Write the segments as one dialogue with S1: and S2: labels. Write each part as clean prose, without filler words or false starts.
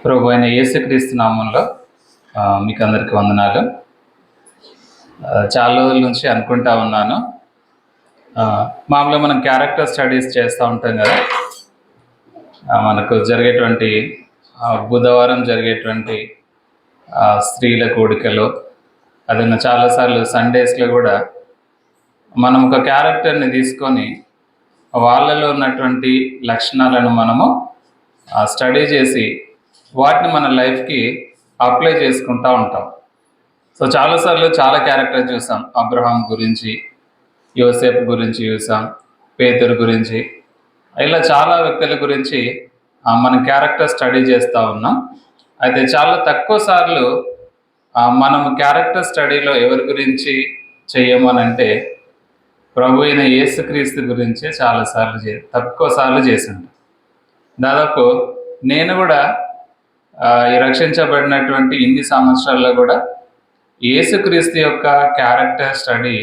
S1: ప్రభు అయిన యేసుక్రీస్తు నామంలో మీకు అందరికీ వందనాలు. చాలా రోజుల నుంచి అనుకుంటా ఉన్నాను, మామూలుగా మనం క్యారెక్టర్ స్టడీస్ చేస్తూ ఉంటాం కదా. మనకు జరిగేటువంటి బుధవారం జరిగేటువంటి స్త్రీల కూడికలు, అదన్నా చాలాసార్లు సండేస్లో కూడా మనం ఒక క్యారెక్టర్ని తీసుకొని వాళ్ళలో ఉన్నటువంటి లక్షణాలను మనము స్టడీ చేసి వాటిని మన లైఫ్కి అప్లై చేసుకుంటూ ఉంటాం. సో చాలాసార్లు చాలా క్యారెక్టర్ చూసాం. అబ్రహాం గురించి, యోసేపు గురించి చూసాం, పేతురు గురించి, ఇలా చాలా వ్యక్తుల గురించి మనం క్యారెక్టర్ స్టడీ చేస్తూ ఉన్నాం. అయితే చాలా తక్కువ సార్లు మనం క్యారెక్టర్ స్టడీలో ఎవరి గురించి చేయమనంటే ప్రభు అయిన యేసుక్రీస్తు గురించి చాలాసార్లు తక్కువ సార్లు చేసిండు. దాదాపు నేను కూడా ఈ రక్షించబడినటువంటి ఇన్ని సంవత్సరాల్లో కూడా యేసుక్రీస్తు యొక్క క్యారెక్టర్ స్టడీ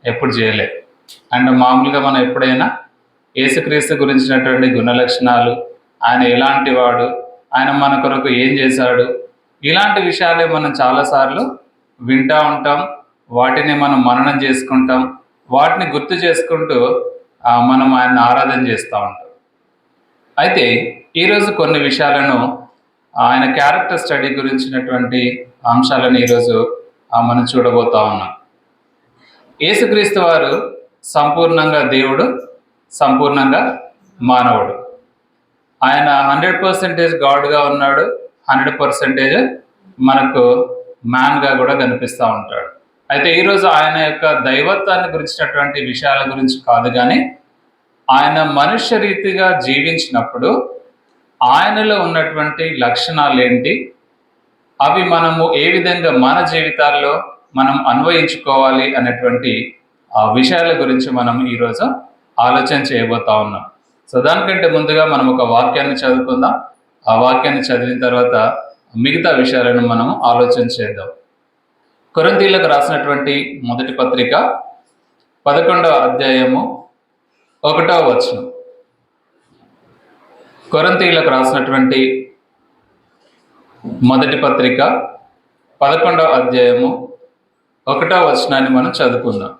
S1: ఎప్పుడు చేయలేదు. అండ్ మామూలుగా మనం ఎప్పుడైనా యేసుక్రీస్తు గురించినటువంటి గుణలక్షణాలు, ఆయన ఎలాంటి వాడు, ఆయన మన కొరకు ఏం చేశాడు, ఇలాంటి విషయాలే మనం చాలాసార్లు వింటూ ఉంటాం. వాటిని మనం మననం చేసుకుంటాం, వాటిని గుర్తు చేసుకుంటూ మనం ఆయన ఆరాధన చేస్తూ ఉంటాం. అయితే ఈరోజు కొన్ని విషయాలను, ఆయన క్యారెక్టర్ స్టడీ గురించినటువంటి అంశాలను ఈరోజు మనం చూడబోతా ఉన్నాం. యేసుక్రీస్తు వారు సంపూర్ణంగా దేవుడు, సంపూర్ణంగా మానవుడు. ఆయన 100% గాడ్గా ఉన్నాడు, 100% మనకు మ్యాన్గా కూడా కనిపిస్తూ ఉంటాడు. అయితే ఈరోజు ఆయన యొక్క దైవత్వాన్ని గురించినటువంటి విషయాల గురించి కాదు, కానీ ఆయన మనుష్య రీతిగా జీవించినప్పుడు ఆయనలో ఉన్నటువంటి లక్షణాలు ఏంటి, అవి మనము ఏ విధంగా మన జీవితాల్లో మనం అన్వయించుకోవాలి అనేటువంటి విషయాల గురించి మనం ఈరోజు ఆలోచన చేయబోతా ఉన్నాం. సో దానికంటే ముందుగా మనం ఒక వాక్యాన్ని చదువుకుందాం. ఆ వాక్యాన్ని చదివిన తర్వాత మిగతా విషయాలను మనం ఆలోచన చేద్దాం. కొరింథీయులకు రాసినటువంటి మొదటి పత్రిక 11వ అధ్యాయము 1వ వచనం. కొరింథీయులకు రాసినటువంటి మొదటి పత్రిక 11వ అధ్యాయము 1వ వచనాన్ని మనం చదువుకుందాం.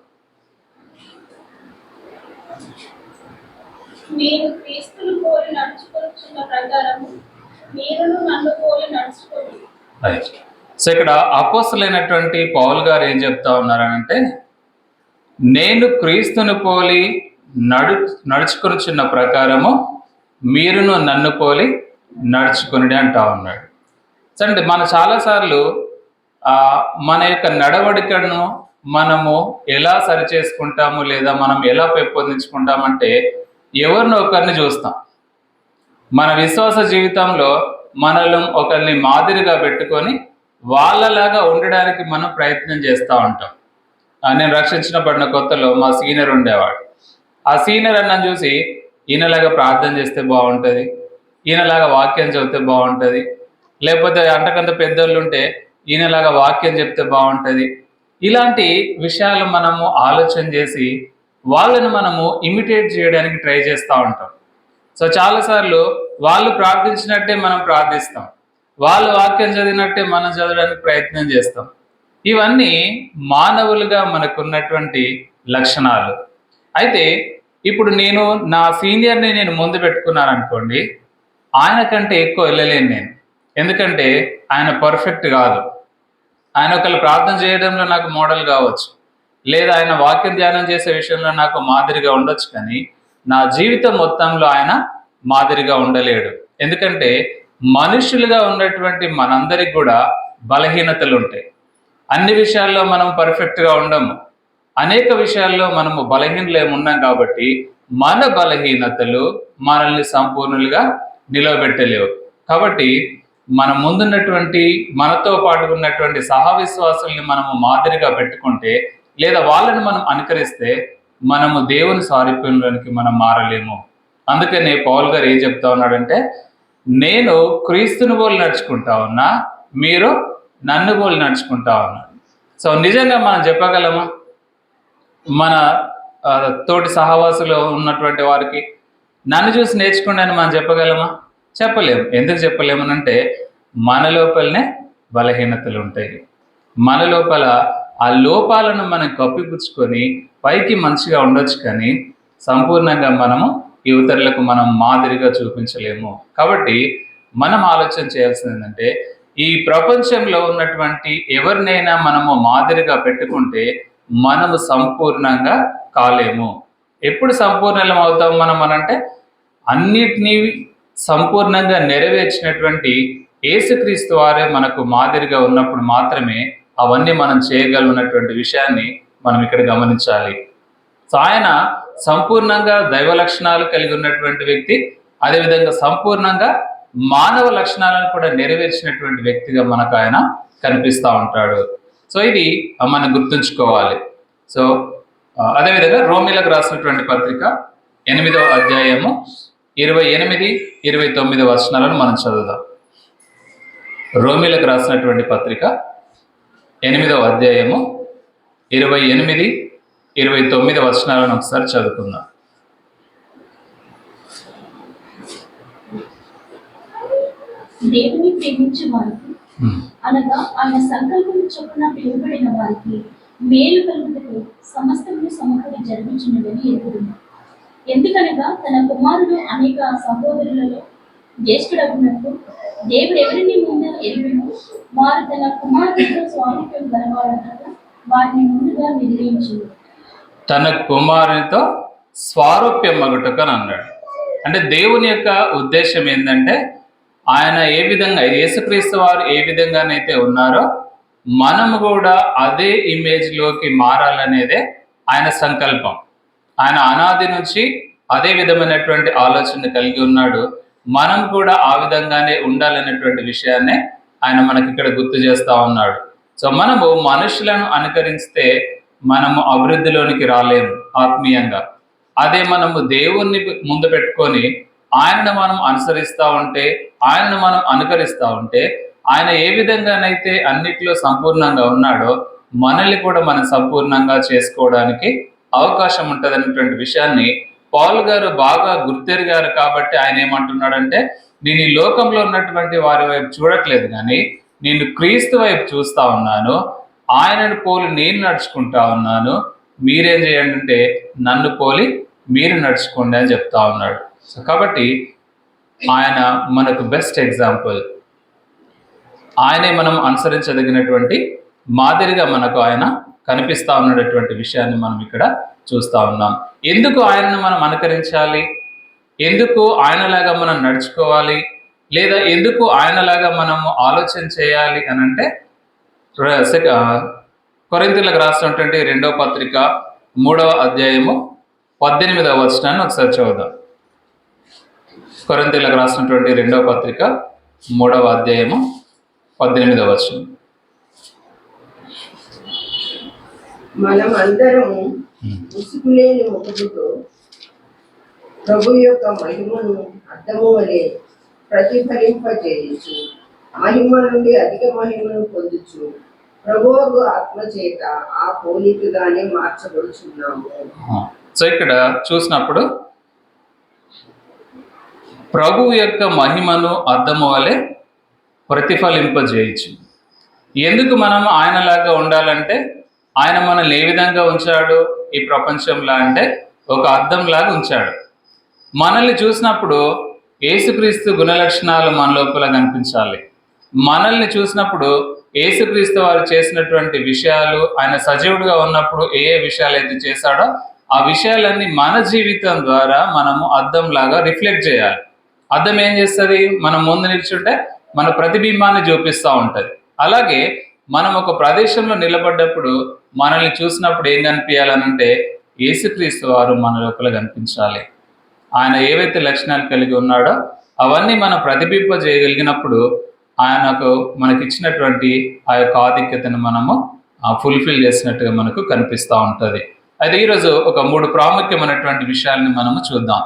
S2: నేను క్రీస్తును పోలి నడుచుకొనుచున్న ప్రకారము మీరును నన్ను పోలి నడుచుకోండి.
S1: సో ఇక్కడ అపోస్తలులైనటువంటి పౌలు గారు ఏం చెప్తా ఉన్నారంటే, నేను క్రీస్తును పోలి నడుచుకొనుచున్న ప్రకారము మీరును నన్ను పోలి నడుచుకుని అంటా ఉన్నాడు. అంటే మనం చాలాసార్లు మన యొక్క నడవడికను మనము ఎలా సరిచేసుకుంటాము, లేదా మనం ఎలా పెంపొందించుకుంటామంటే ఎవరిని ఒకరిని చూస్తాం. మన విశ్వాస జీవితంలో మనల్ని ఒకరిని మాదిరిగా పెట్టుకొని వాళ్ళలాగా ఉండడానికి మనం ప్రయత్నం చేస్తూ ఉంటాం. నేను రక్షించబడిన కొత్తలో మా సీనియర్ ఉండేవాడు. ఆ సీనియర్ అన్న చూసి ఈయనలాగా ప్రార్థన చేస్తే బాగుంటుంది, ఈయనలాగా వాక్యం చెబితే బాగుంటుంది, లేకపోతే అంతకంత పెద్దోళ్ళు ఉంటే ఈయనలాగా వాక్యం చెప్తే బాగుంటుంది. ఇలాంటి విషయాలు మనము ఆలోచన చేసి వాళ్ళని మనము ఇమిటేట్ చేయడానికి ట్రై చేస్తూ ఉంటాం. సో చాలాసార్లు వాళ్ళు ప్రార్థించినట్టే మనం ప్రార్థిస్తాం, వాళ్ళు వాక్యం చదివినట్టే మనం చదవడానికి ప్రయత్నం చేస్తాం. ఇవన్నీ మానవులుగా మనకున్నటువంటి లక్షణాలు. అయితే ఇప్పుడు నేను నా సీనియర్ని నేను ముందు పెట్టుకున్నాను అనుకోండి, ఆయన కంటే ఎక్కువ వెళ్ళలేను నేను. ఎందుకంటే ఆయన పర్ఫెక్ట్ కాదు. ఆయన ఒకళ్ళు ప్రార్థన చేయడంలో నాకు మోడల్ కావచ్చు, లేదా ఆయన వాక్యం ధ్యానం చేసే విషయంలో నాకు మాదిరిగా ఉండొచ్చు, కానీ నా జీవితం మొత్తంలో ఆయన మాదిరిగా ఉండలేడు. ఎందుకంటే మనుషులుగా ఉన్నటువంటి మనందరికి కూడా బలహీనతలు ఉంటాయి. అన్ని విషయాల్లో మనం పర్ఫెక్ట్గా ఉండము, అనేక విషయాల్లో మనము బలహీనలేము ఉన్నాం. కాబట్టి మన బలహీనతలు మనల్ని సంపూర్ణులుగా నిలవబెట్టలేవు. కాబట్టి మన ముందున్నటువంటి, మనతో పాటు ఉన్నటువంటి సహవిశ్వాసుల్ని మనము మాదిరిగా పెట్టుకుంటే, లేదా వాళ్ళని మనం అనుకరిస్తే మనము దేవుని సారూప్యంలోనికి మనం మారలేము. అందుకనే పౌలు గారు ఏం చెప్తా ఉన్నాడంటే, నేను క్రీస్తుని పోలి నడుచుకుంటా ఉన్నా, మీరు నన్ను పోలి నడుచుకుంటా ఉన్నాడు. సో నిజంగా మనం చెప్పగలమా మన తోటి సహవాసులు ఉన్నటువంటి వారికి నన్ను చూసి నేర్చుకోండి అని మనం చెప్పగలమా? చెప్పలేము. ఎందుకు చెప్పలేమనంటే మన లోపలనే బలహీనతలు ఉంటాయి. మన లోపల ఆ లోపాలను మనం కప్పిపుచ్చుకొని పైకి మంచిగా ఉండొచ్చు, కానీ సంపూర్ణంగా మనము ఇతరులకు మనం మాదిరిగా చూపించలేము. కాబట్టి మనం ఆలోచన చేయాల్సింది ఏంటంటే, ఈ ప్రపంచంలో ఉన్నటువంటి ఎవరినైనా మనము మాదిరిగా పెట్టుకుంటే మనము సంపూర్ణంగా కాలేము. ఎప్పుడు సంపూర్ణం అవుతాం మనం అనంటే, అన్నిటినీ సంపూర్ణంగా నెరవేర్చినటువంటి యేసుక్రీస్తు వారే మనకు మాదిరిగా ఉన్నప్పుడు మాత్రమే అవన్నీ మనం చేయగలిగినటువంటి విషయాన్ని మనం ఇక్కడ గమనించాలి. సో ఆయన సంపూర్ణంగా దైవ లక్షణాలు కలిగి ఉన్నటువంటి వ్యక్తి, అదేవిధంగా సంపూర్ణంగా మానవ లక్షణాలను కూడా నెరవేర్చినటువంటి వ్యక్తిగా మనకు ఆయన కనిపిస్తూ ఉంటాడు. సో ఇది మనం గుర్తుంచుకోవాలి. సో అదేవిధంగా రోమీలకు రాసినటువంటి పత్రిక 8వ అధ్యాయము 28, 29 వచనాలను మనం చదువుదాం. రోమీలకు రాసినటువంటి పత్రిక 8వ అధ్యాయము 28, 29 వచనాలను ఒకసారి చదువుకుందాం.
S2: దేవుని ప్రేమించే వారికి అనగా ఆయన సంకల్పం చొప్పున పిలువబడిన వారికి మేలు కలుగుటకు సమస్తమును సమకూడి జరిగించినదని ఎరుగుదును. ఎందుకనగా తన కుమారుడు అనేక సహోదరులలో జ్యేష్ఠుడగునట్టు దేవుడు ఎవరిని ముందు ఎరుగును, వారు తన కుమారుడితో స్వామిత్వం గలవాడగా వారిని ముందుగా నిర్ణయించును.
S1: తన కుమారునితో స్వారూప్యం మగుటకని అన్నాడు. అంటే దేవుని యొక్క ఉద్దేశం ఏంటంటే, ఆయన ఏ విధంగా యేసుక్రీస్తు వారు ఏ విధంగానైతే ఉన్నారో మనము కూడా అదే ఇమేజ్లోకి మారాలనేదే ఆయన సంకల్పం. ఆయన అనాది నుంచి అదే విధమైనటువంటి ఆలోచన కలిగి ఉన్నాడు. మనం కూడా ఆ విధంగానే ఉండాలనేటువంటి విషయాన్ని ఆయన మనకి ఇక్కడ గుర్తు చేస్తూ ఉన్నాడు. సో మనము మనుషులను అనుకరిస్తే మనము అభివృద్ధిలోనికి రాలేము ఆత్మీయంగా. అదే మనము దేవుణ్ణి ముందు పెట్టుకొని ఆయనను మనం అనుసరిస్తూ ఉంటే, ఆయనను మనం అనుకరిస్తూ ఉంటే, ఆయన ఏ విధంగానైతే అన్నిట్లో సంపూర్ణంగా ఉన్నాడో మనల్ని కూడా మనం సంపూర్ణంగా చేసుకోవడానికి అవకాశం ఉంటుంది అనేటువంటి విషయాన్ని పౌలు గారు బాగా గుర్తెరిగారు. కాబట్టి ఆయన ఏమంటున్నాడంటే, నేను ఈ లోకంలో ఉన్నటువంటి వారి వైపు చూడట్లేదు, కానీ నేను క్రీస్తు వైపు చూస్తూ ఉన్నాను, ఆయనను పోలి నేను నడుచుకుంటా ఉన్నాను, మీరేం చేయండి అంటే నన్ను పోలి మీరు నడుచుకోండి అని చెప్తా ఉన్నాడు. సో కాబట్టి ఆయన మనకు బెస్ట్ ఎగ్జాంపుల్. ఆయనే మనం అనుసరించదగినటువంటి మాదిరిగా మనకు ఆయన కనిపిస్తూ ఉన్నటువంటి విషయాన్ని మనం ఇక్కడ చూస్తూ ఉన్నాం. ఎందుకు ఆయనను మనం అనుకరించాలి, ఎందుకు ఆయనలాగా మనం నడుచుకోవాలి, లేదా ఎందుకు ఆయనలాగా మనము ఆలోచన చేయాలి అని అంటే, కొరింథీయులకు రాసినటువంటి 2వ పత్రిక 3వ అధ్యాయము 18వ వచనాన్ని ఒకసారి చదువుదాం. కొరింథీయులకు రాసినటువంటి 2వ పత్రిక 3వ అధ్యాయము 18వ వచనం.
S3: మనం అందరము ముసుగులేని ముఖముతో ప్రభు యొక్క మహిమను అద్దము వలె ప్రతిఫలింపజేయచ్చు, మహిమ నుండి అధిక మహిమను పొందుచు ప్రభువు ఆత్మ చేత ఆ పోలికగానే మార్చబడుచున్నాము.
S1: సో ఇక్కడ చూసినప్పుడు ప్రభువు యొక్క మహిమను అద్దము వలె ప్రతిఫలింపజేయచ్చు. ఎందుకు మనం ఆయనలాగా ఉండాలంటే, ఆయన మనల్ని ఏ విధంగా ఉంచాడు ఈ ప్రపంచంలో అంటే ఒక అద్దంలాగా ఉంచాడు. మనల్ని చూసినప్పుడు యేసుక్రీస్తు గుణలక్షణాలు మన లోపల కనిపించాలి. మనల్ని చూసినప్పుడు యేసుక్రీస్తు వారు చేసినటువంటి విషయాలు, ఆయన సజీవుడిగా ఉన్నప్పుడు ఏ ఏ విషయాలు అయితే చేశాడో ఆ విషయాలన్నీ మన జీవితం ద్వారా మనము అద్దంలాగా రిఫ్లెక్ట్ చేయాలి. అద్దం ఏం చేస్తుంది, మనం ముందు నిల్చుంటే మన ప్రతిబింబాన్ని చూపిస్తూ ఉంటుంది. అలాగే మనం ఒక ప్రదేశంలో నిలబడ్డప్పుడు మనల్ని చూసినప్పుడు ఏం కనిపించాలనంటే యేసుక్రీస్తు వారు మన లోపల కనిపించాలి. ఆయన ఏవైతే లక్షణాలు కలిగి ఉన్నాడో అవన్నీ మనం ప్రతిబింబ చేయగలిగినప్పుడు ఆయనకు మనకిచ్చినటువంటి ఆ యొక్క ఆధిక్యతను మనము ఫుల్ఫిల్ చేసినట్టుగా మనకు కనిపిస్తూ ఉంటుంది. అయితే ఈరోజు ఒక 3 ప్రాముఖ్యమైనటువంటి విషయాలని మనము చూద్దాం.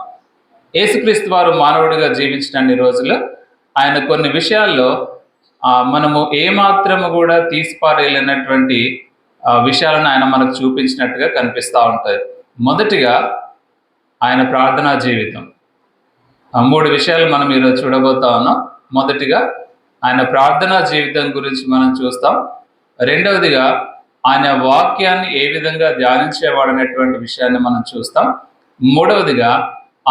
S1: యేసుక్రీస్తు వారు మానవుడిగా జీవించిన రోజులు ఆయన కొన్ని విషయాల్లో మనము ఏమాత్రము కూడా తీసిపారేయలేనటువంటి విషయాలను ఆయన మనకు చూపించినట్టుగా కనిపిస్తూ ఉంటుంది. మొదటిగా ఆయన ప్రార్థనా జీవితం. మూడు విషయాలు మనం ఈరోజు చూడబోతా ఉన్నాం. మొదటిగా ఆయన ప్రార్థనా జీవితం గురించి మనం చూస్తాం. రెండవదిగా ఆయన వాక్యాన్ని ఏ విధంగా ధ్యానించేవాడనేటువంటి విషయాన్ని మనం చూస్తాం. మూడవదిగా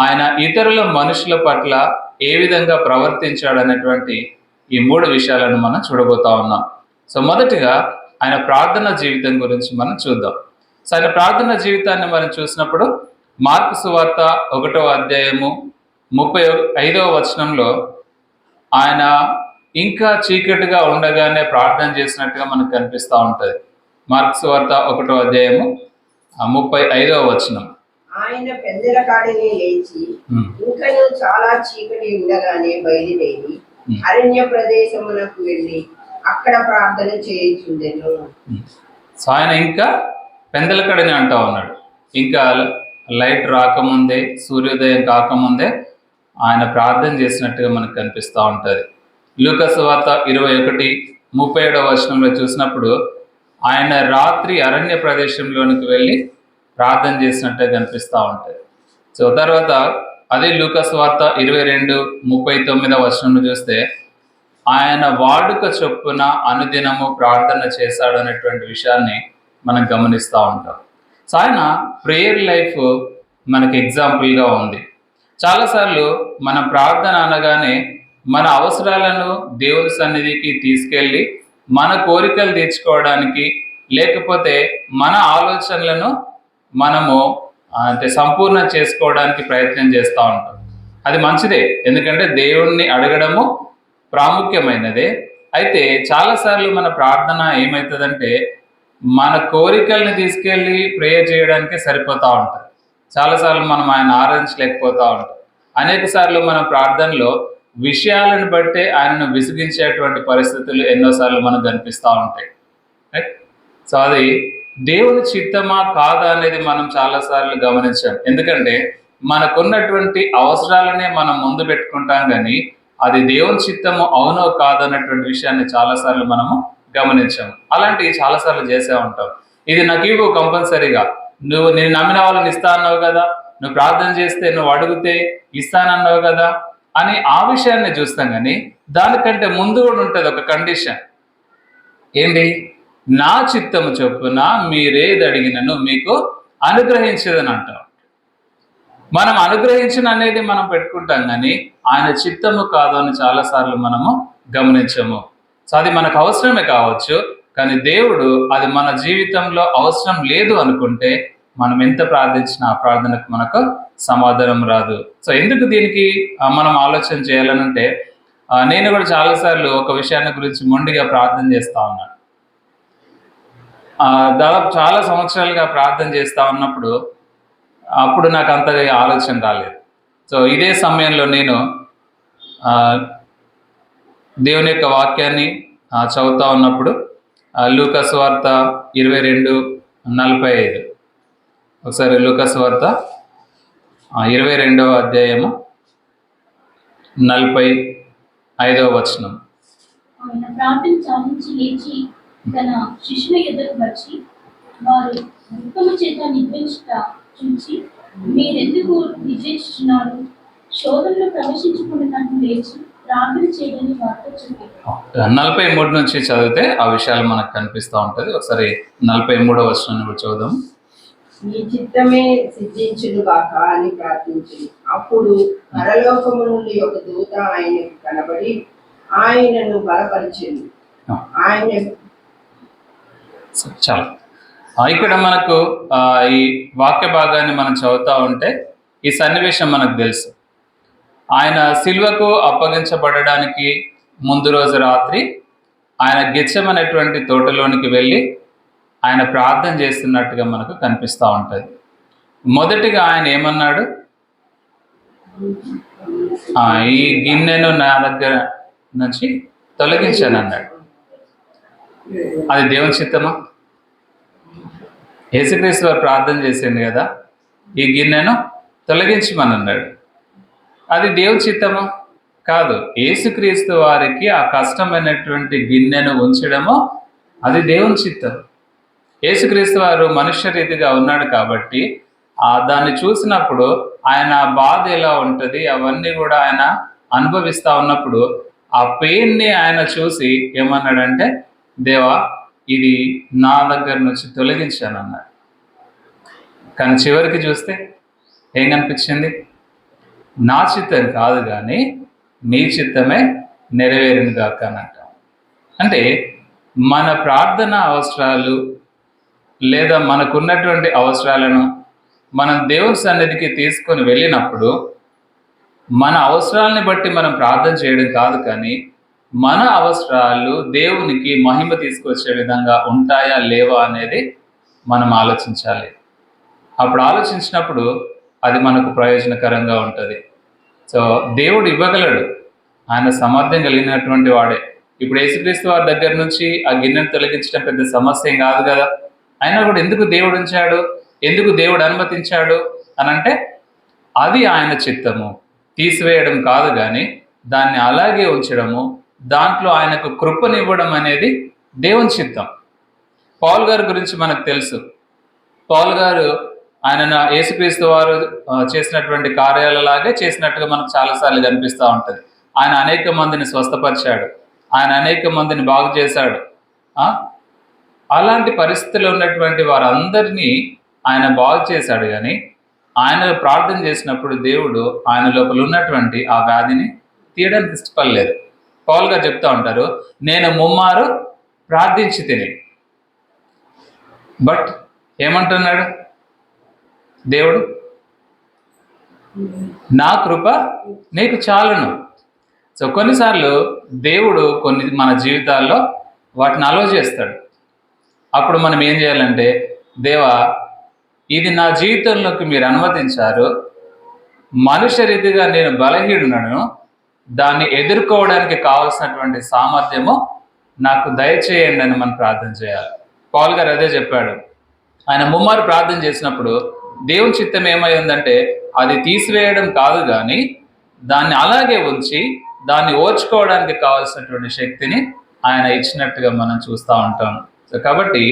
S1: ఆయన ఇతరుల మనుషుల పట్ల ఏ విధంగా ప్రవర్తించాడనేటువంటి ఈ మూడు విషయాలను మనం చూడబోతా ఉన్నాం. సో మొదటిగా ఆయన ప్రార్థనా జీవితం గురించి మనం చూద్దాం. సో ఆయన ప్రార్థనా జీవితాన్ని మనం చూసినప్పుడు మార్కు సువార్త 1వ అధ్యాయము 35వ వచనంలో ఆయన ఇంకా చీకటిగా ఉండగానే ప్రార్థన చేసినట్టుగా మనకు కనిపిస్తూ ఉంటుంది. మార్కు సువార్త 1వ అధ్యాయము 35వ వచనం.
S3: ఆయన పెద్దల కాడిని లేచి ఇంకను చాలా చీకటి ఉండగానే బయలుదేరి అరణ్య ప్రదేశమునకు వెళ్ళి అక్కడ ప్రార్థన చేయుచుండెను.
S1: సో ఆయన ఇంకా పెందలకడని అంటా ఉన్నాడు. ఇంకా లైట్ రాకముందే, సూర్యోదయం కాకముందే ఆయన ప్రార్థన చేసినట్టుగా మనకు కనిపిస్తూ ఉంటుంది. లూకాసు వార్త 21:37వ వచనంలో చూసినప్పుడు ఆయన రాత్రి అరణ్య ప్రదేశంలోనికి వెళ్ళి ప్రార్థన చేసినట్టుగా కనిపిస్తూ ఉంటుంది. సో తర్వాత అదే లూకాసు వార్త 22:39వ వచనంలో చూస్తే ఆయన వాడుక చొప్పున అనుదినము ప్రార్థన చేశాడు అనేటువంటి విషయాన్ని మనం గమనిస్తూ ఉంటాం. సో ఆయన ప్రేయర్ లైఫ్ మనకి ఎగ్జాంపుల్గా ఉంది. చాలాసార్లు మన ప్రార్థన అనగానే మన అవసరాలను దేవుని సన్నిధికి తీసుకెళ్ళి మన కోరికలు తీర్చుకోవడానికి, లేకపోతే మన ఆలోచనలను మనము సంపూర్ణ చేసుకోవడానికి ప్రయత్నం చేస్తూ ఉంటాం. అది మంచిదే, ఎందుకంటే దేవుణ్ణి అడగడము ప్రాముఖ్యమైనదే. అయితే చాలాసార్లు మన ప్రార్థన ఏమవుతుందంటే మన కోరికల్ని తీసుకెళ్ళి ప్రేయర్ చేయడానికి సరిపోతూ ఉంటుంది. చాలాసార్లు మనం ఆయన ఆరాధించలేకపోతూ ఉంటాం. అనేక సార్లు మన ప్రార్థనలో విషయాలను బట్టే ఆయనను విసిగించేటువంటి పరిస్థితులు ఎన్నోసార్లు మనకు కనిపిస్తూ ఉంటాయి. రైట్? సో అది దేవుని చిత్తమా కాదా అనేది మనం చాలాసార్లు గమనించాం. ఎందుకంటే మనకున్నటువంటి అవసరాలనే మనం ముందు పెట్టుకుంటాం, కానీ అది దేవుని చిత్తము అవునో కాదన్నటువంటి విషయాన్ని చాలాసార్లు మనము గమనించాము. అలాంటివి చాలాసార్లు చేసే ఉంటాం. ఇది నాకు ఇవ్వు కంపల్సరీగా, నేను నమ్మిన వాళ్ళని ఇస్తా అన్నావు కదా, నువ్వు ప్రార్థన చేస్తే, నువ్వు అడిగితే ఇస్తానన్నావు కదా అని ఆ విషయాన్ని చూస్తాం. కానీ దానికంటే ముందు కూడా ఉంటుంది ఒక కండిషన్. ఏంటి? నా చిత్తము చొప్పున మీరేది అడిగినను మీకు అనుగ్రహించదని అంటాం. మనం అనుగ్రహించిన అనేది మనం పెట్టుకుంటాం, కానీ ఆయన చిత్తము కాదు అని చాలాసార్లు మనము గమనించము. సో అది మనకు అవసరమే కావచ్చు, కానీ దేవుడు అది మన జీవితంలో అవసరం లేదు అనుకుంటే మనం ఎంత ప్రార్థించినా ఆ ప్రార్థనకు మనకు సమాధానం రాదు. సో ఎందుకు దీనికి మనం ఆలోచన చేయాలనంటే, నేను కూడా చాలాసార్లు ఒక విషయాన్ని గురించి మొండిగా ప్రార్థన చేస్తూ ఉన్నాను. దాదాపు చాలా సంవత్సరాలుగా ప్రార్థన చేస్తూ ఉన్నప్పుడు అప్పుడు నాకు అంతగా ఆలోచన రాలేదు. సో ఇదే సమయంలో నేను దేవుని యొక్క వాక్యాన్ని చదువుతూ ఉన్నప్పుడు లూకాసు వార్త 22:45, ఒకసారి లూకాసు వార్త 22వ అధ్యాయము 45వ వచనం.
S2: ఆయన ప్రార్థన చాలించి లేచి తన శిష్యుల ఎదురు వచ్చి వారు దుఃఖము చేత నిద్రించుట చూచి, మీరెందుకు నిద్రించుచున్నారు? శోధనలో ప్రవేశించుకున్నట్టు లేచి ప్రార్థన చేయడానికి వారితో చెప్పారు.
S1: 43 నుంచి చదివితే ఆ విషయాలు మనకు కనిపిస్తూ ఉంటుంది. ఒకసారి 43వ వచనాన్ని కూడా చదువుదాం.
S3: ఈ చిత్తమే సిద్ధించును గాక అని ప్రార్థించింది. అప్పుడు పరలోకము నుండి ఒక దూత ఆయనకు కనబడి ఆయనను బలపరిచింది. ఆయన
S1: చాలా ఇక్కడ మనకు ఈ వాక్య భాగాన్ని మనం చదువుతూ ఉంటే ఈ సన్నివేశం మనకు తెలుసు. ఆయన సిలువకు అప్పగించబడడానికి ముందు రోజు రాత్రి ఆయన గెత్సెమనేటువంటి తోటలోనికి వెళ్ళి ఆయన ప్రార్థన చేస్తున్నట్టుగా మనకు కనిపిస్తూ ఉంటుంది. మొదటిగా ఆయన ఏమన్నాడు? ఈ గిన్నెను నా దగ్గర నుంచి తొలగించాను అన్నాడు. అది దేవుని చిత్తమా? యేసుక్రీస్తు వారు ప్రార్థన చేసింది కదా, ఈ గిన్నెను తొలగించమని అన్నాడు. అది దేవుని చిత్తమా? కాదు. యేసుక్రీస్తు వారికి ఆ కష్టమైనటువంటి గిన్నెను ఉంచడము అది దేవుని చిత్తం. యేసుక్రీస్తు వారు మనుష్య రీతిగా ఉన్నాడు కాబట్టి దాన్ని చూసినప్పుడు ఆయన బాధ ఎలా ఉంటుంది అవన్నీ కూడా ఆయన అనుభవిస్తూ ఉన్నప్పుడు ఆ పెయిన్ని ఆయన చూసి ఏమన్నాడంటే, దేవా ఇది నా దగ్గర నుంచి తొలగించాను అన్నాడు. కానీ చివరికి చూస్తే ఏం కనిపించింది? నా చిత్తం కాదు కానీ నీ చిత్తమే నెరవేరును గాక అని అంటాం. అంటే మన ప్రార్థన అవసరాలు లేదా మనకున్నటువంటి అవసరాలను మనం దేవుని సన్నిధికి తీసుకొని వెళ్ళినప్పుడు మన అవసరాలని బట్టి మనం ప్రార్థన చేయడం కాదు, కానీ మన అవసరాలు దేవునికి మహిమ తీసుకొచ్చే విధంగా ఉంటాయా లేవా అనేది మనం ఆలోచించాలి. అప్పుడు ఆలోచించినప్పుడు అది మనకు ప్రయోజనకరంగా ఉంటుంది. సో దేవుడు ఇవ్వగలడు, ఆయన సామర్థ్యం కలిగినటువంటి వాడే. ఇప్పుడు యేసుక్రీస్తు వారి దగ్గర నుంచి ఆ గిన్నెను తొలగించడం పెద్ద సమస్య ఏం కాదు కదా. అయినా కూడా ఎందుకు దేవుడు ఉంచాడు, ఎందుకు దేవుడు అనుమతించాడు అని అంటే అది ఆయన చిత్తము. తీసివేయడం కాదు కానీ దాన్ని అలాగే ఉంచడము, దాంట్లో ఆయనకు కృపనివ్వడం అనేది దేవుని చిత్తం. పౌలు గారి గురించి మనకు తెలుసు. పౌలు గారు ఆయన యేసుక్రీస్తు వారు చేసినటువంటి కార్యాలలాగే చేసినట్టుగా మనకు చాలాసార్లు కనిపిస్తూ ఉంటుంది. ఆయన అనేక మందిని స్వస్థపరిచాడు, ఆయన అనేక మందిని బాగు చేశాడు. అలాంటి పరిస్థితుల్లో ఉన్నటువంటి వారందరినీ ఆయన బాగు చేశాడు. కానీ ఆయన ప్రార్థన చేసినప్పుడు దేవుడు ఆయన లోపల ఉన్నటువంటి ఆ వ్యాధిని తీయడానికి ఇష్టపడలేదు. పౌలు గారు చెప్తా ఉంటారు, నేను ముమ్మారు ప్రార్థించి తిని, బట్ ఏమంటున్నాడు దేవుడు, నా కృప నీకు చాలును. సో కొన్నిసార్లు దేవుడు కొన్ని మన జీవితాల్లో వాటిని అలో చేస్తాడు. అప్పుడు మనం ఏం చేయాలంటే, దేవా ఇది నా జీవితంలోకి మీరు అనుమతించారు, మనుష్య రీతిగా నేను బలహీనులను, దాన్ని ఎదుర్కోవడానికి కావాల్సినటువంటి సామర్థ్యము నాకు దయచేయండి అని మనం ప్రార్థన చేయాలి. పౌలు గారు అదే చెప్పాడు. ఆయన ముమ్మారు ప్రార్థన చేసినప్పుడు దేవుని చిత్తం ఏమై ఉందంటే అది తీసివేయడం కాదు కానీ దాన్ని అలాగే ఉంచి దాన్ని ఓర్చుకోవడానికి కావాల్సినటువంటి శక్తిని ఆయన ఇచ్చినట్టుగా మనం చూస్తూ ఉంటాం. సో కాబట్టి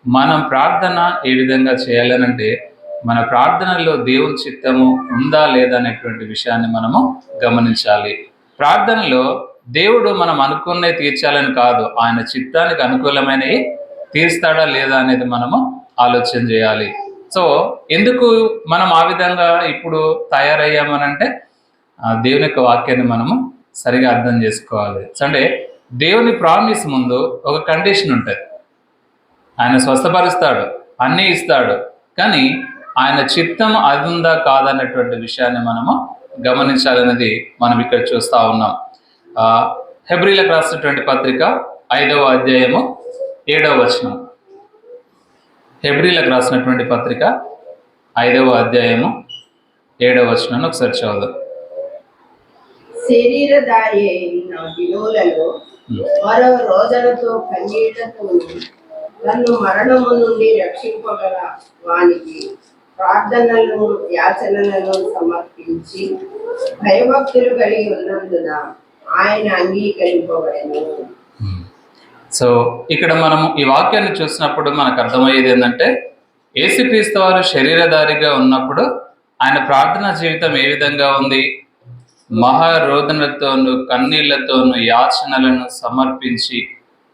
S1: మనం ప్రార్థన ఏ విధంగా చేయాలనంటే మన ప్రార్థనలో దేవుని చిత్తము ఉందా లేదా అనేటువంటి విషయాన్ని మనము గమనించాలి. ప్రార్థనలో దేవుడు మనం అనుకున్నవి తీర్చాలని కాదు, ఆయన చిత్తానికి అనుకూలమైనవి తీర్స్తాడా లేదా అనేది మనము ఆలోచన చేయాలి. సో ఎందుకు మనం ఆ విధంగా ఇప్పుడు తయారయ్యామనంటే దేవుని యొక్క వాక్యాన్ని మనము సరిగా అర్థం చేసుకోవాలి. అంటే దేవుని ప్రామిస్ ముందు ఒక కండిషన్ ఉంటుంది. ఆయన స్వస్థపరుస్తాడు, అన్నీ ఇస్తాడు, కానీ ఆయన చిత్తం అది ఉందా కాదన్నటువంటి విషయాన్ని మనము గమనించాలనేది మనం ఇక్కడ చూస్తూ ఉన్నాం. హెబ్రీలకు రాసినటువంటి పత్రిక 5వ అధ్యాయము 7వ వచనం. హెబ్రీలకు రాసినటువంటి పత్రిక 5వ అధ్యాయము 7వ వచనాన్ని ఒకసారి చదువుదాం.
S3: శరీరధారి అయిన దినములలో మరో రోజులతో కన్నీళ్లతో నన్ను మరణము నుండి రక్షింపగల వానికి ప్రార్థనలను యాచనలను సమర్పించి భయభక్తులు కలిగి ఉన్నందున ఆయన అంగీకరింపబడెను.
S1: సో ఇక్కడ మనము ఈ వాక్యాన్ని చూసినప్పుడు మనకు అర్థమయ్యేది ఏంటంటే, యేసుక్రీస్తు వారు శరీరధారిగా ఉన్నప్పుడు ఆయన ప్రార్థనా జీవితం ఏ విధంగా ఉంది? మహారోదనతోను కన్నీళ్లతోను యాచనలను సమర్పించి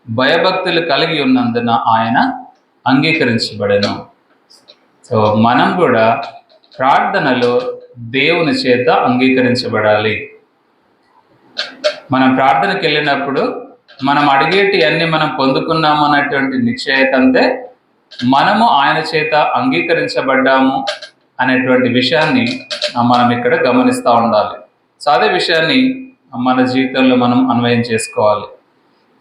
S1: భయభక్తులు కలిగి ఉన్నందున ఆయన అంగీకరించబడెను. సో మనం కూడా ప్రార్థనలో దేవుని చేత అంగీకరించబడాలి. మనం ప్రార్థనకి వెళ్ళినప్పుడు మనం అడిగేటి అన్ని మనం పొందుకున్నాము అనేటువంటి నిశ్చయత అంతే, మనము ఆయన చేత అంగీకరించబడ్డాము అనేటువంటి విషయాన్ని మనం ఇక్కడ గమనిస్తూ ఉండాలి. సో అదే విషయాన్ని మన జీవితంలో మనం అన్వయం చేసుకోవాలి.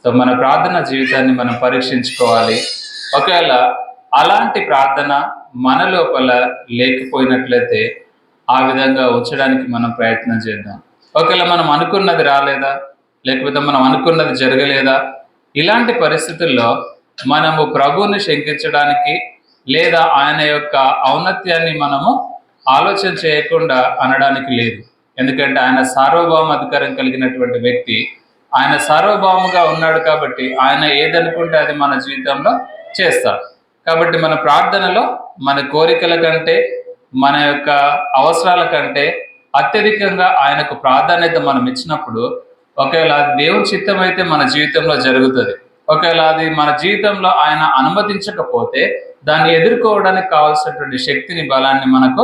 S1: సో మన ప్రార్థన జీవితాన్ని మనం పరీక్షించుకోవాలి. ఒకవేళ అలాంటి ప్రార్థన మన లోపల లేకపోయినట్లయితే ఆ విధంగా ఉంచడానికి మనం ప్రయత్నం చేద్దాం. ఒకవేళ మనం అనుకున్నది రాలేదా, లేకపోతే మనం అనుకున్నది జరగలేదా, ఇలాంటి పరిస్థితుల్లో మనము ప్రభువుని శంకించడానికి లేదా ఆయన యొక్క ఔన్నత్యాన్ని మనము ఆలోచన చేయకుండా అనడానికి లేదు. ఎందుకంటే ఆయన సార్వభౌమ అధికారం కలిగినటువంటి వ్యక్తి, ఆయన సార్వభౌముగా ఉన్నాడు కాబట్టి ఆయన ఏదనుకుంటే అది మన జీవితంలో చేస్తాడు. కాబట్టి మన ప్రార్థనలో మన కోరికల కంటే, మన యొక్క అవసరాల కంటే అత్యధికంగా ఆయనకు ప్రాధాన్యత మనం ఇచ్చినప్పుడు, ఒకవేళ అది దేవుని చిత్తం అయితే మన జీవితంలో జరుగుతుంది. ఒకవేళ అది మన జీవితంలో ఆయన అనుమతించకపోతే దాన్ని ఎదుర్కోవడానికి కావాల్సినటువంటి శక్తిని, బలాన్ని మనకు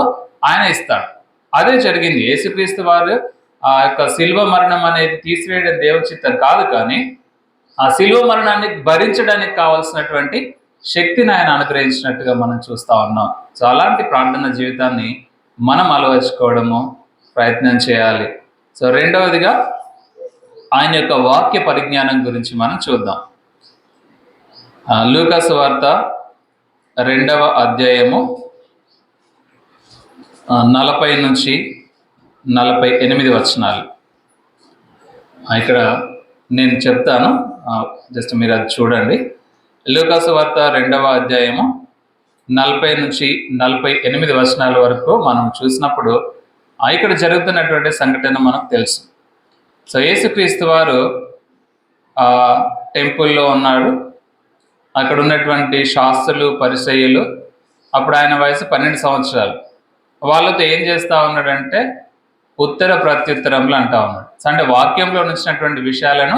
S1: ఆయన ఇస్తాడు. అదే జరిగింది. యేసుక్రీస్తు వారు ఆ యొక్క శిల్వ మరణం అనేది తీసివేయడం దేవుని చిత్తం కాదు, కానీ ఆ శిల్వ మరణాన్ని భరించడానికి కావాల్సినటువంటి శక్తిని ఆయన అనుగ్రహించినట్టుగా మనం చూస్తా ఉన్నాం. సో అలాంటి ప్రార్థన జీవితాన్ని మనం అలవర్చుకోవడము ప్రయత్నం చేయాలి. సో రెండవదిగా ఆయన యొక్క వాక్య పరిజ్ఞానం గురించి మనం చూద్దాం. లూకాసు వార్త 2వ అధ్యాయము 40 నుంచి 48 వచనాలు. ఇక్కడ నేను చెప్తాను, జస్ట్ మీరు అది చూడండి. లూకాసు వార్త 2వ అధ్యాయము 40 నుంచి 48 వచనాల వరకు మనం చూసినప్పుడు ఇక్కడ జరుగుతున్నటువంటి సంఘటన మనకు తెలుసు. సో యేసుక్రీస్తు వారు టెంపుల్లో ఉన్నాడు. అక్కడ ఉన్నటువంటి శాస్త్రులు, పరిసయ్యులు, అప్పుడు ఆయన వయసు 12 సంవత్సరాలు. వాళ్ళతో ఏం చేస్తూ ఉన్నాడంటే ఉత్తర ప్రత్యుత్తరములు అంటా ఉన్నాడు. అంటే వాక్యంలో వచ్చినటువంటి విషయాలను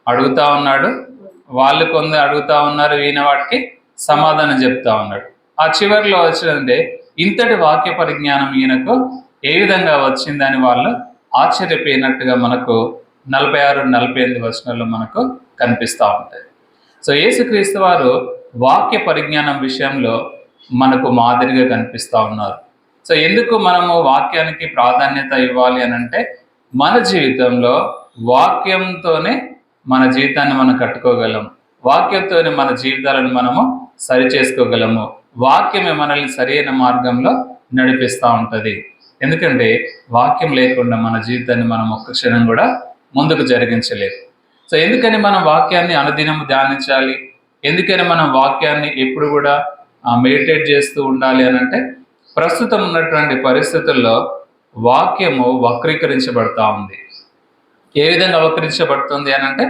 S1: అడుగుతా ఉన్నాడు. వాళ్ళు కొందరు అడుగుతా ఉన్నారు, ఈయన వాటికి సమాధానం చెప్తా ఉన్నాడు. ఆ చివరిలో వచ్చిందంటే ఇంతటి వాక్య పరిజ్ఞానం ఈయనకు ఏ విధంగా వచ్చిందని వాళ్ళు ఆశ్చర్యపోయినట్టుగా మనకు 46-48 వచనాల్లో మనకు కనిపిస్తూ ఉంటాయి. సో యేసుక్రీస్తు వారు వాక్య పరిజ్ఞానం విషయంలో మనకు మాదిరిగా కనిపిస్తూ ఉన్నారు. సో ఎందుకు మనము వాక్యానికి ప్రాధాన్యత ఇవ్వాలి అని అంటే, మన జీవితంలో వాక్యంతోనే మన జీవితాన్ని మనం కట్టుకోగలం. వాక్యంతోనే మన జీవితాలను మనము సరి చేసుకోగలము. వాక్యమే మనల్ని సరైన మార్గంలో నడిపిస్తూ ఉంటుంది. ఎందుకంటే వాక్యం లేకుండా మన జీవితాన్ని మనం ఒక్క క్షణం కూడా ముందుకు జరిగించలేదు. సో ఎందుకని మనం వాక్యాన్ని అనుదినము ధ్యానించాలి? ఎందుకని మనం వాక్యాన్ని ఎప్పుడు కూడా మెడిటేట్ చేస్తూ ఉండాలి అని అంటే, ప్రస్తుతం ఉన్నటువంటి పరిస్థితుల్లో వాక్యము వక్రీకరించబడతా ఉంది. ఏ విధంగా వక్రీకరించబడుతుంది అని అంటే,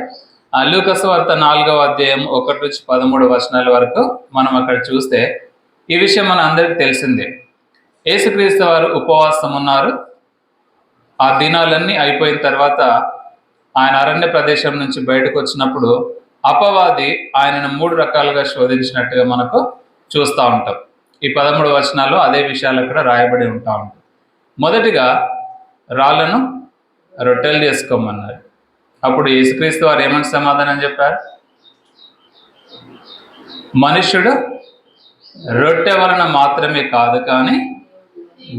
S1: లూకాసు వార్త 4వ అధ్యాయం 1 నుంచి 13 వచనాల వరకు మనం అక్కడ చూస్తే ఈ విషయం మన అందరికీ తెలిసిందే. యేసుక్రీస్తు వారు ఉపవాసం ఉన్నారు. ఆ దినాలన్నీ అయిపోయిన తర్వాత ఆయన అరణ్య ప్రదేశం నుంచి బయటకు వచ్చినప్పుడు అపవాది ఆయనను 3 రకాలుగా శోధించినట్టుగా మనకు చూస్తూ ఉంటాం. ఈ 13 వచనాల్లో అదే విషయాలు అక్కడ రాయబడి ఉంటా ఉంటాయి. మొదటిగా రాళ్లను రొట్టెలు చేసుకోమన్నారు. అప్పుడు యేసుక్రీస్తు వారు ఏమని సమాధానం చెప్పారు? మనుష్యుడు రొట్టె వలన మాత్రమే కాదు, కానీ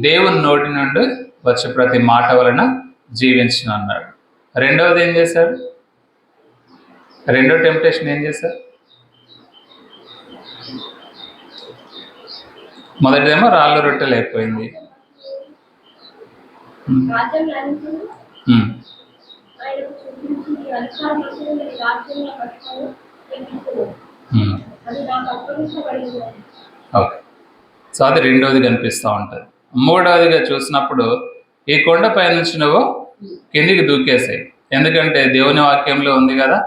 S1: దేవుని నోటి నుండి వచ్చే ప్రతి మాట వలన జీవించును అన్నాడు. రెండవది ఏం చేశాడు? రెండో టెంప్టేషన్ ఏం చేశారు? మొదటిదేమో రాళ్ళు రొట్టెలు అయిపోయింది. ఓకే, సో అది రెండవది కనిపిస్తూ ఉంటుంది. మూడవదిగా చూసినప్పుడు ఈ కొండపై నుంచి నువ్వు కిందికి దూకేసాయి. ఎందుకంటే దేవుని వాక్యంలో ఉంది కదా,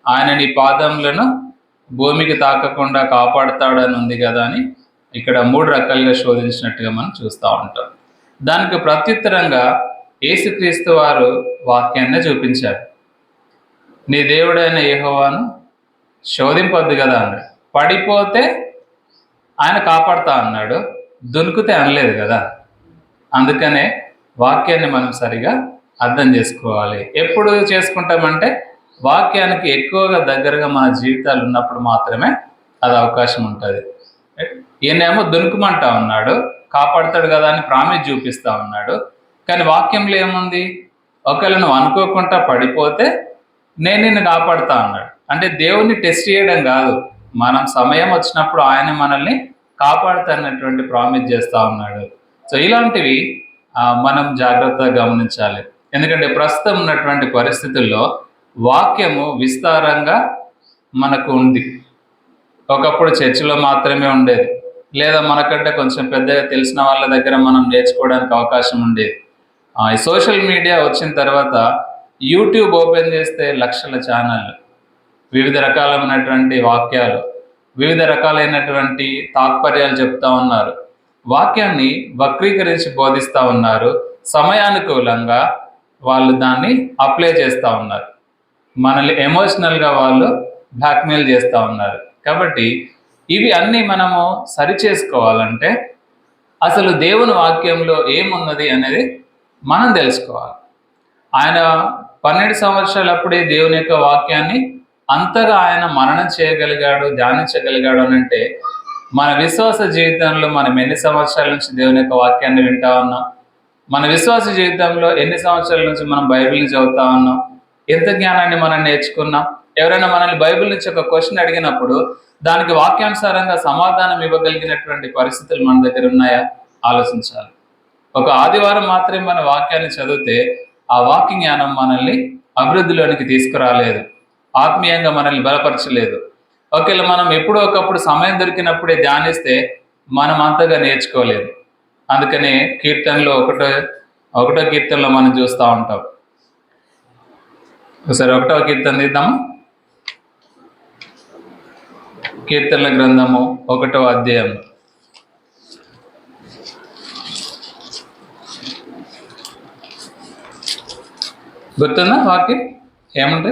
S1: ఆయన నీ పాదములను భూమికి తాకకుండా కాపాడుతాడని ఉంది కదా అని ఇక్కడ 3 రకాలుగా శోధించినట్టుగా మనం చూస్తూ ఉంటాం. దానికి ప్రత్యుత్తరంగా యేసుక్రీస్తు వారు వాక్యాన్ని చూపించారు. నీ దేవుడైన యెహోవాను శోధింపొద్దు కదా అన్నాడు. పడిపోతే ఆయన కాపాడుతా అన్నాడు, దునుకుతే అనలేదు కదా. అందుకనే వాక్యాన్ని మనం సరిగా అర్థం చేసుకోవాలి. ఎప్పుడు చేసుకుంటామంటే వాక్యానికి ఎక్కువగా దగ్గరగా మన జీవితాలు ఉన్నప్పుడు మాత్రమే అది అవకాశం ఉంటుంది. ఈయనేమో దునుకుమంటా ఉన్నాడు, కాపాడుతాడు కదా అని ప్రామిస్ చూపిస్తా ఉన్నాడు. కానీ వాక్యంలో ఏముంది? ఒకవేళ నువ్వు అనుకోకుండా పడిపోతే నేను నిన్ను కాపాడుతా అన్నాడు. అంటే దేవుణ్ణి టెస్ట్ చేయడం కాదు, మనం సమయం వచ్చినప్పుడు ఆయన మనల్ని కాపాడుతానటువంటి ప్రామిస్ చేస్తూ ఉన్నాడు. సో ఇలాంటివి మనం జాగ్రత్తగా గమనించాలి. ఎందుకంటే ప్రస్తుతం ఉన్నటువంటి పరిస్థితుల్లో వాక్యము విస్తారంగా మనకు ఉంది. ఒకప్పుడు చర్చిలో మాత్రమే ఉండేది, లేదా మనకంటే కొంచెం పెద్దగా తెలిసిన వాళ్ళ దగ్గర మనం నేర్చుకోవడానికి అవకాశం ఉండేది. ఈ సోషల్ మీడియా వచ్చిన తర్వాత యూట్యూబ్ ఓపెన్ చేస్తే లక్షల ఛానళ్ళు, వివిధ రకాలైనటువంటి వాక్యాలు, వివిధ రకాలైనటువంటి తాత్పర్యాలు చెప్తా ఉన్నారు. వాక్యాన్ని వక్రీకరించి బోధిస్తూ ఉన్నారు. సమయానుకూలంగా వాళ్ళు దాన్ని అప్లై చేస్తూ ఉన్నారు. మనల్ని ఎమోషనల్గా వాళ్ళు బ్లాక్మెయిల్ చేస్తూ ఉన్నారు. కాబట్టి ఇవి అన్నీ మనము సరి చేసుకోవాలంటే అసలు దేవుని వాక్యంలో ఏమున్నది అనేది మనం తెలుసుకోవాలి. ఆయన 12 సంవత్సరాలప్పుడే దేవుని యొక్క వాక్యాన్ని అంతగా ఆయన మననం చేయగలిగాడు, ధ్యానించగలిగాడు అని అంటే మన విశ్వాస జీవితంలో మనం ఎన్ని సంవత్సరాల నుంచి దేవుని యొక్క వాక్యాన్ని వింటా ఉన్నాం, మన విశ్వాస జీవితంలో ఎన్ని సంవత్సరాల నుంచి మనం బైబిల్ని చదువుతా ఉన్నాం, ఎంత జ్ఞానాన్ని మనం నేర్చుకున్నాం. ఎవరైనా మనల్ని బైబిల్ నుంచి ఒక క్వశ్చన్ అడిగినప్పుడు దానికి వాక్యానుసారంగా సమాధానం ఇవ్వగలిగినటువంటి పరిస్థితులు మన దగ్గర ఉన్నాయా ఆలోచించాలి. ఒక ఆదివారం మాత్రమే మన వాక్యాన్ని చదివితే ఆ వాక్య జ్ఞానం మనల్ని అభివృద్ధిలోనికి తీసుకురాలేదు, ఆత్మీయంగా మనల్ని బలపరచలేదు. ఒకవేళ మనం ఎప్పుడో ఒకప్పుడు సమయం దొరికినప్పుడే ధ్యానిస్తే మనం అంతగా నేర్చుకోలేదు. అందుకనే కీర్తనలో ఒకటో కీర్తనలో మనం చూస్తూ ఉంటాం. ఒకసారి 1వ కీర్తన తీద్దాము. కీర్తనల గ్రంథము 1వ అధ్యాయం. గుర్తుందా వాక్యం ఏముంది?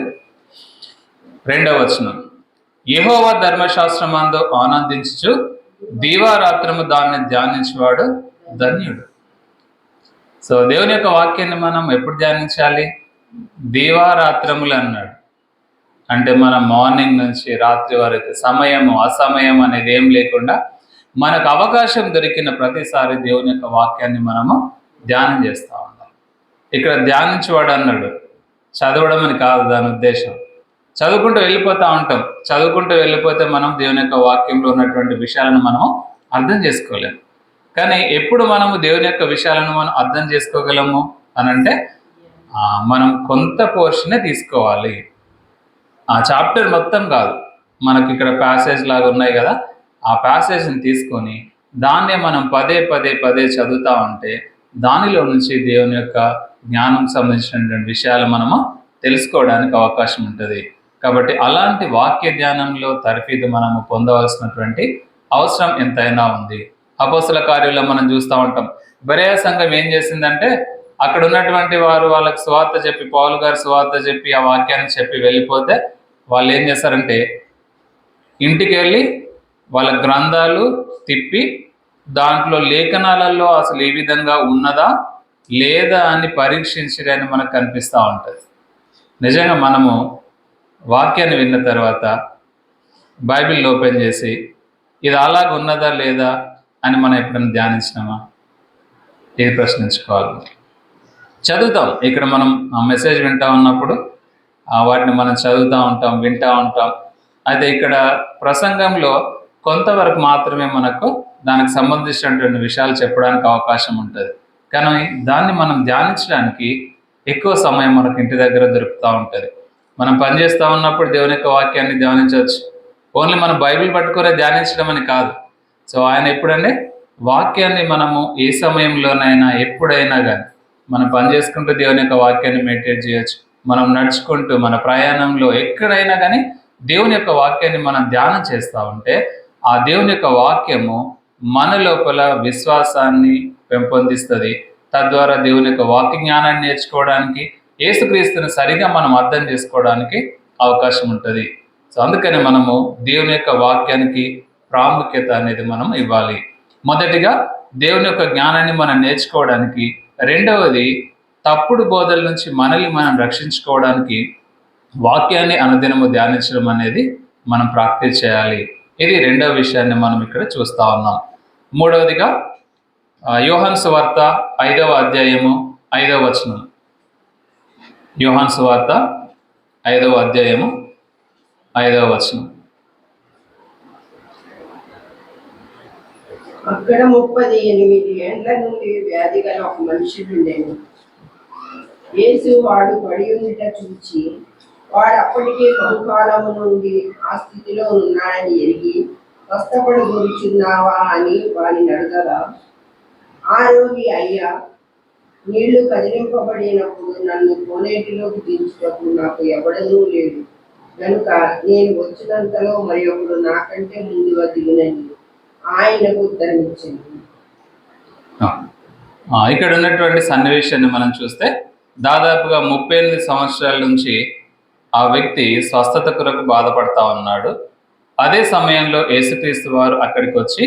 S1: 2వ వచనం, యెహోవా ధర్మశాస్త్రమందు ఆనందించుచు దీవారాత్రము దాన్ని ధ్యానించేవాడు ధన్యుడు. సో దేవుని యొక్క వాక్యాన్ని మనం ఎప్పుడు ధ్యానించాలి? దీవారాత్రములు అన్నాడు. అంటే మనం మార్నింగ్ నుంచి రాత్రి వరకు సమయము అసమయం అనేది ఏం లేకుండా మనకు అవకాశం దొరికిన ప్రతిసారి దేవుని యొక్క వాక్యాన్ని మనము ధ్యానం చేస్తూ ఉన్నాం. ఇక్కడ ధ్యానించేవాడు అన్నాడు, చదవడం అని కాదు దాని ఉద్దేశం. చదువుకుంటూ వెళ్ళిపోతూ ఉంటాం. చదువుకుంటూ వెళ్ళిపోతే మనం దేవుని యొక్క వాక్యంలో ఉన్నటువంటి విషయాలను మనము అర్థం చేసుకోలేము. కానీ ఎప్పుడు మనము దేవుని యొక్క విషయాలను మనం అర్థం చేసుకోగలము అని అంటే మనం కొంత పోర్షనే తీసుకోవాలి. ఆ చాప్టర్ మొత్తం కాదు, మనకి ఇక్కడ ప్యాసేజ్ లాగా ఉన్నాయి కదా, ఆ ప్యాసేజ్ని తీసుకొని దాన్నే మనం పదే చదువుతూ ఉంటే దానిలో నుంచి దేవుని యొక్క జ్ఞానం సంబంధించినటువంటి విషయాలు మనము తెలుసుకోవడానికి అవకాశం ఉంటుంది. కాబట్టి అలాంటి వాక్య ధ్యానంలో తరఫీదు మనము పొందవలసినటువంటి అవసరం ఎంతైనా ఉంది. అపోస్తల కార్యాల్లో మనం చూస్తూ ఉంటాం. బెరేయ సంఘం ఏం చేసిందంటే అక్కడ ఉన్నటువంటి వారు వాళ్ళకి సువార్త చెప్పి, పౌలు గారు సువార్త చెప్పి ఆ వాక్యాన్ని చెప్పి వెళ్ళిపోతే వాళ్ళు ఏం చేస్తారంటే ఇంటికి వెళ్ళి వాళ్ళ గ్రంథాలు తిప్పి దాంట్లో లేఖనాలలో అసలు ఏ విధంగా ఉన్నదా లేదా అని పరీక్షించడని మనకు కనిపిస్తూ ఉంటుంది. నిజంగా మనము వాక్యాన్ని విన్న తర్వాత బైబిల్ ఓపెన్ చేసి ఇది అలాగ ఉన్నదా లేదా అని మనం ఎప్పుడైనా ధ్యానించినామా? ఇది ప్రశ్నించుకోవాలి. చదువుతాం. ఇక్కడ మనం ఆ మెసేజ్ వింటూ ఉన్నప్పుడు వాటిని మనం చదువుతూ ఉంటాం, వింటూ ఉంటాం. అయితే ఇక్కడ ప్రసంగంలో కొంతవరకు మాత్రమే మనకు దానికి సంబంధించినటువంటి విషయాలు చెప్పడానికి అవకాశం ఉంటుంది. కానీ దాన్ని మనం ధ్యానించడానికి ఎక్కువ సమయం మనకు ఇంటి దగ్గర దొరుకుతూ ఉంటుంది. మనం పనిచేస్తూ ఉన్నప్పుడు దేవుని యొక్క వాక్యాన్ని ధ్యానించవచ్చు. ఓన్లీ మనం బైబిల్ పట్టుకునే ధ్యానించడం అని కాదు. సో ఆయన ఎప్పుడంటే వాక్యాన్ని మనము ఏ సమయంలోనైనా ఎప్పుడైనా కానీ మనం పని చేసుకుంటూ దేవుని యొక్క వాక్యాన్ని మెడిటేట్ చేయొచ్చు. మనం నడుచుకుంటూ మన ప్రయాణంలో ఎక్కడైనా కానీ దేవుని యొక్క వాక్యాన్ని మనం ధ్యానం చేస్తూ ఉంటే ఆ దేవుని యొక్క వాక్యము మన లోపల విశ్వాసాన్ని పెంపొందిస్తుంది. తద్వారా దేవుని యొక్క వాక్య జ్ఞానాన్ని నేర్చుకోవడానికి, యేసుక్రీస్తుని సరిగా మనం అర్థం చేసుకోవడానికి అవకాశం ఉంటుంది. సో అందుకని మనము దేవుని యొక్క వాక్యానికి ప్రాముఖ్యత అనేది మనం ఇవ్వాలి. మొదటిగా దేవుని యొక్క జ్ఞానాన్ని మనం నేర్చుకోవడానికి, రెండవది తప్పుడు బోధల నుంచి మనల్ని మనం రక్షించుకోవడానికి వాక్యాన్ని అనుదినము ధ్యానించడం అనేది మనం ప్రాక్టీస్ చేయాలి. ఇది రెండవ విషయాన్ని మనం ఇక్కడ చూస్తూ ఉన్నాం. మూడవదిగా యోహాను సువార్త 5వ అధ్యాయము 5వ వచనం. యోహాను సువార్త 5వ అధ్యాయము 5వ వచనం.
S3: అక్కడ 38 ఏండ్ల నుండి వ్యాధి గల ఒక మనుషుడుండెను. యేసు వాడు పడి ఉండుట చూచి వాడు అప్పటికే బహుకాలము నుండి ఆ స్థితిలో ఉన్నాడని ఎరిగి, స్వస్థపడి కూర్చున్నావా అని వాడిని అడగగా, ఆ రోగి, అయ్యా, నీళ్లు కదిలింపబడినప్పుడు నన్ను కోనేటిలోకి దించుటకు నాకు ఎవడనూ లేడు కనుక నేను వచ్చినంతలో మరి ఒకడు నాకంటే ముందుగా దిగునని ఆయనకు ఉత్తరమిచ్చాను.
S1: ఇక్కడ ఉన్నటువంటి సన్నివేశాన్ని మనం చూస్తే దాదాపుగా 38 సంవత్సరాల నుంచి ఆ వ్యక్తి స్వస్థత కొరకు బాధపడతా ఉన్నాడు. అదే సమయంలో యేసుక్రీస్తు వారు అక్కడికి వచ్చి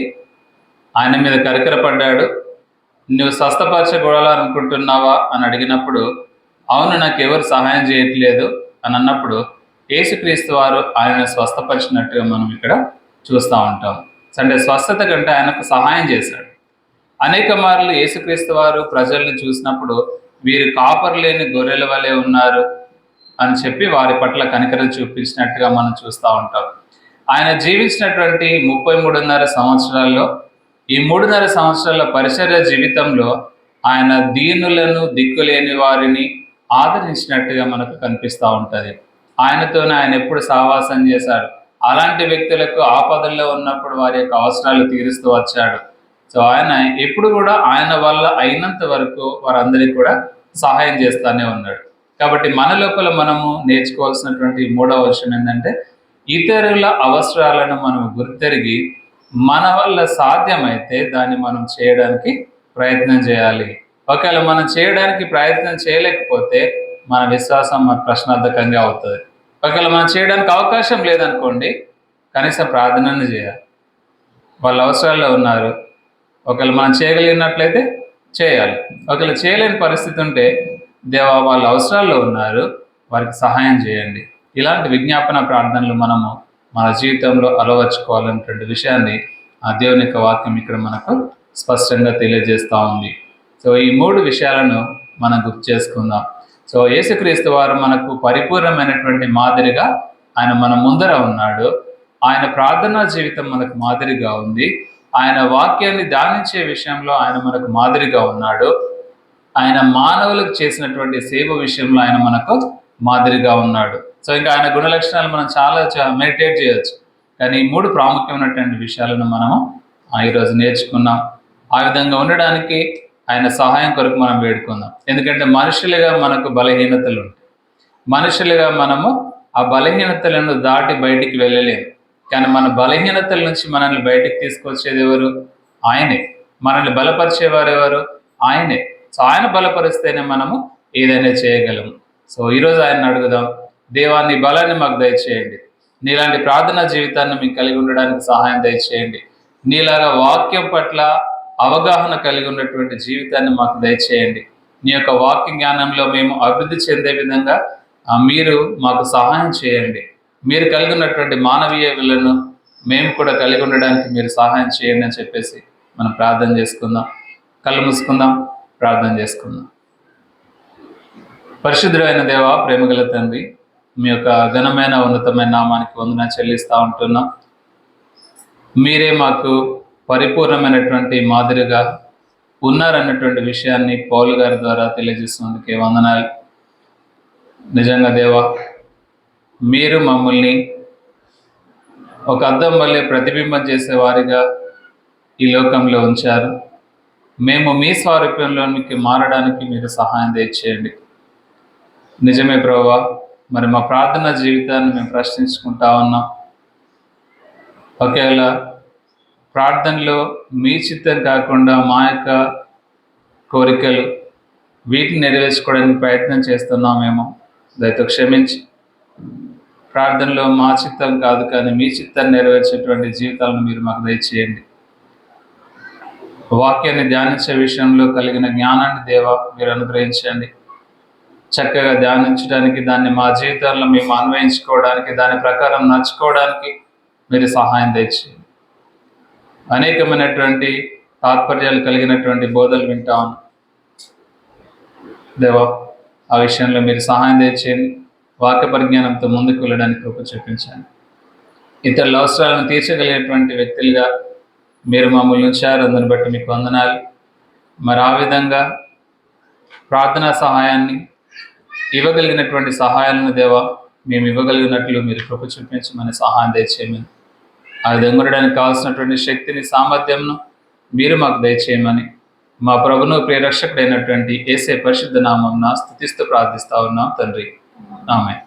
S1: ఆయన మీద కరికరపడ్డాడు. నువ్వు స్వస్థపరచబడాలనుకుంటున్నావా అని అడిగినప్పుడు, అవును, నాకు ఎవరు సహాయం చేయట్లేదు అని అన్నప్పుడు యేసుక్రీస్తు వారు ఆయన స్వస్థపరిచినట్టుగా మనం ఇక్కడ చూస్తూ ఉంటాం. అంటే స్వస్థత కంటే ఆయనకు సహాయం చేశాడు. అనేక మార్లు యేసుక్రీస్తు వారు ప్రజల్ని చూసినప్పుడు వీరు కాపరు లేని గొర్రెల వలె ఉన్నారు అని చెప్పి వారి పట్ల కనికరం చూపించినట్టుగా మనం చూస్తూ ఉంటాం. ఆయన జీవించినటువంటి 33.5 సంవత్సరాల్లో ఈ 3.5 సంవత్సరాల పరిచర్య జీవితంలో ఆయన దీనులను, దిక్కులేని వారిని ఆదరించినట్టుగా మనకు కనిపిస్తూ ఉంటుంది. ఆయనతోనే ఆయన ఎప్పుడు సహవాసం చేశాడు. అలాంటి వ్యక్తులకు ఆపదల్లో ఉన్నప్పుడు వారి యొక్క అవసరాలు తీరుస్తూ వచ్చాడు. సో ఆయన ఎప్పుడు కూడా ఆయన వల్ల అయినంత వరకు వారందరికీ కూడా సహాయం చేస్తూనే ఉన్నాడు. కాబట్టి మన లోపల మనము నేర్చుకోవాల్సినటువంటి 3వ విషయం ఏంటంటే, ఇతరుల అవసరాలను మనం గుర్తెరిగి మన వల్ల సాధ్యమైతే దాన్ని మనం చేయడానికి ప్రయత్నం చేయాలి. ఒకవేళ మనం చేయడానికి ప్రయత్నం చేయలేకపోతే మన విశ్వాసం మన ప్రశ్నార్థకంగా అవుతుంది. ఒకవేళ మనం చేయడానికి అవకాశం లేదనుకోండి, కనీసం ప్రార్థనను చేయాలి. వాళ్ళ అవసరాల్లో ఉన్నారు, ఒకవేళ మనం చేయగలిగినట్లయితే చేయాలి. ఒకవేళ చేయలేని పరిస్థితి ఉంటే, దేవా వాళ్ళ అవసరాల్లో ఉన్నారు, వారికి సహాయం చేయండి. ఇలాంటి విజ్ఞాపన ప్రార్థనలు మనము మన జీవితంలో అలవర్చుకోవాలనేటువంటి విషయాన్ని ఆ దేవుని యొక్క వాక్యం ఇక్కడ మనకు స్పష్టంగా తెలియజేస్తూ ఉంది. సో ఈ 3 విషయాలను మనం గుర్తు చేసుకుందాం. సో యేసుక్రీస్తు వారు మనకు పరిపూర్ణమైనటువంటి మాదిరిగా ఆయన మన ముందర ఉన్నాడు. ఆయన ప్రార్థనా జీవితం మనకు మాదిరిగా ఉంది. ఆయన వాక్యాన్ని ధ్యానించే విషయంలో ఆయన మనకు మాదిరిగా ఉన్నాడు. ఆయన మానవులకు చేసినటువంటి సేవ విషయంలో ఆయన మనకు మాదిరిగా ఉన్నాడు. సో ఇంకా ఆయన గుణలక్షణాలు మనం చాలా మెడిటేట్ చేయొచ్చు. కానీ ఈ 3 ప్రాముఖ్యమైనటువంటి విషయాలను మనము ఈరోజు నేర్చుకున్నాం. ఆ విధంగా ఉండడానికి ఆయన సహాయం కొరకు మనం వేడుకుందాం. ఎందుకంటే మనుషులుగా మనకు బలహీనతలు ఉంటాయి. మనుషులుగా మనము ఆ బలహీనతలను దాటి బయటికి వెళ్ళలేము. కానీ మన బలహీనతల నుంచి మనల్ని బయటికి తీసుకొచ్చేది ఎవరు? ఆయనే. మనల్ని బలపరిచేవారు ఎవరు? ఆయనే. సో ఆయన బలపరిస్తేనే మనము ఏదైనా చేయగలము. సో ఈరోజు ఆయన అడుగుదాం, దేవా నీ బలాన్ని మాకు దయచేయండి. నీలాంటి ప్రార్థనా జీవితాన్ని మీకు కలిగి ఉండడానికి సహాయం దయచేయండి. నీలాగా వాక్యం పట్ల అవగాహన కలిగి ఉన్నటువంటి జీవితాన్ని మాకు దయచేయండి. నీ యొక్క వాక్య జ్ఞానంలో మేము అభివృద్ధి చెందే విధంగా మీరు మాకు సహాయం చేయండి. మీరు కలిగి ఉన్నటువంటి మానవీయ విలువలను మేము కూడా కలిగి ఉండడానికి మీరు సహాయం చేయండి అని చెప్పేసి మనం ప్రార్థన చేసుకుందాం. కళ్ళు మూసుకుందాం, ప్రార్థన చేసుకుందాం. పరిశుద్ధుడైన దేవ, ప్రేమగల తండ్రి, మీ యొక్క ఘనమైన ఉన్నతమైన నామానికి వందన చెల్లిస్తూ ఉంటున్నాం. మీరే మాకు పరిపూర్ణమైనటువంటి మాదిరిగా ఉన్నారన్నటువంటి విషయాన్ని పౌలు గారి ద్వారా తెలియజేసినందుకే వందనాలు. నిజంగా దేవా, మీరు మమ్మల్ని ఒక అద్దం వల్లే ప్రతిబింబం చేసేవారిగా ఈ లోకంలో ఉంచారు. మేము మీ స్వారూప్యంలోనికి మారడానికి మీరు సహాయం దయచేయండి. నిజమే ప్రభువా, మరి మా ప్రార్థనా జీవితాన్ని మేము ప్రశ్నించుకుంటా ఉన్నాం. ఒకవేళ ప్రార్థనలో మీ చిత్తం కాకుండా మా యొక్క కోరికలు వీటిని నెరవేర్చుకోవడానికి ప్రయత్నం చేస్తున్నామేమో, దయతో క్షమించి ప్రార్థనలో మా చిత్తం కాదు కానీ మీ చిత్తాన్ని నెరవేర్చేటువంటి జీవితాలను మీరు మాకు దయచేయండి. వాక్యాన్ని ధ్యానించే విషయంలో కలిగిన జ్ఞానాన్ని దేవా మీరు అనుగ్రహించండి. చక్కగా ధ్యానించడానికి, దాన్ని మా జీవితాల్లో మేము అన్వయించుకోవడానికి, దాని ప్రకారం నడుచుకోవడానికి మీరు సహాయం దయచేయండి. అనేకమైనటువంటి తాత్పర్యాలు కలిగినటువంటి బోధలు వింటా ఉన్నాం దేవా, ఆ విషయంలో మీరు సహాయం దయచేయండి. వాక్య పరిజ్ఞానంతో ముందుకు వెళ్ళడానికి కృప చూపించండి. ఇతరుల అవసరాలను తీర్చగలిగేటువంటి వ్యక్తులుగా మీరు మమ్మల్ని ఉంచారు, అందుని బట్టి మీకు వందనాలు. మరి ఆ విధంగా ప్రార్థనా సహాయాన్ని ఇవ్వగలిగినటువంటి సహాయాలను దేవా మేము ఇవ్వగలిగినట్లు మీరు కృప చూపించమని సహాయం దయచేయమని, ఆ విధంగా ఉండడానికి కావాల్సినటువంటి శక్తిని, సామర్థ్యంను మీరు మాకు దయచేయమని మా ప్రభును ప్రియరక్షకుడైనటువంటి యేసే పరిశుద్ధ నామమున స్తుతిస్తూ ప్రార్థిస్తా ఉన్నాం తండ్రి. ఆమేన్.